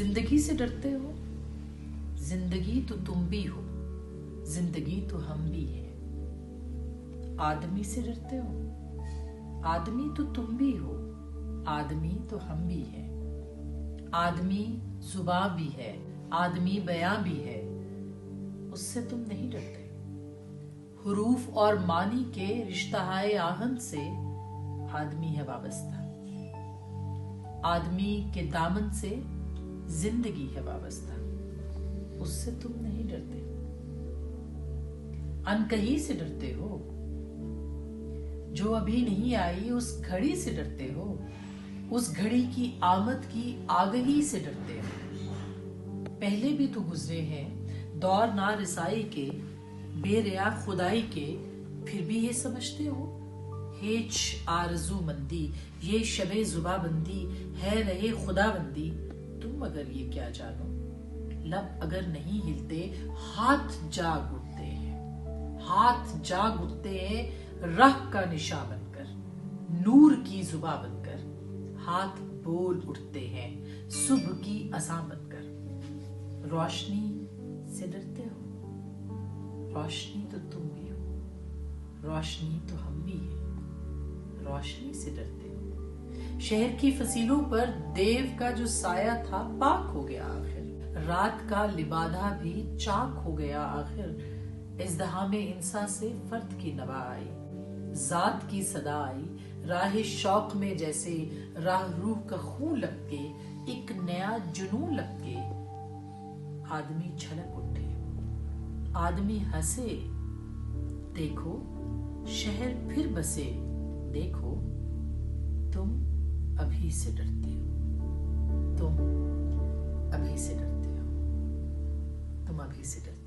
जिंदगी से डरते हो? जिंदगी तो तुम भी हो, जिंदगी तो हम भी हैं। आदमी से डरते हो? आदमी तो तुम भी हो, आदमी तो हम भी हैं। आदमी जुबां भी है, आदमी बयां भी है, उससे तुम नहीं डरते। हुरूफ और मानी के रिश्ताए आहन से आदमी है वाबस्ता। आदमी के दामन से जिंदगी है वाबस्ता, उससे तुम नहीं डरते। अनकही से डरते हो? जो अभी नहीं आई उस घड़ी से डरते हो, उस घड़ी की आमद की आगही से डरते हो। पहले भी तो गुजरे हैं दौर ना रिसाई के, बेरिया खुदाई के, फिर भी ये समझते हो हेच आरज़ू मंदी, ये शबे जुबाबंदी है रहे खुदाबंदी। तुम मगर ये क्या जानो, लब अगर नहीं हिलते हाथ जाग उठते हैं, हाथ जाग उठते हैं राह का निशा बनकर, नूर की जुबा बनकर। हाथ बोल उठते हैं सुबह की अज़ां बनकर। रोशनी से डरते हो? रोशनी तो तुम भी हो, रोशनी तो हम भी हैं। रोशनी से डरते हो? शहर की फसीलों पर देव का जो साया था पाक हो गया आखिर, रात का लिबादा भी चाक हो गया आखिर। इज़्दिहाम इंसा से फर्द की नवा आई, जात की सदा आई, राह शौक में जैसे राह रूह का खून लपके, एक नया जुनून लपके। आदमी छलक उठे, आदमी हंसे, देखो शहर फिर बसे, देखो तुम अभी से डरते हो, तुम अभी से डरते हो, तुम अभी से डरते हो।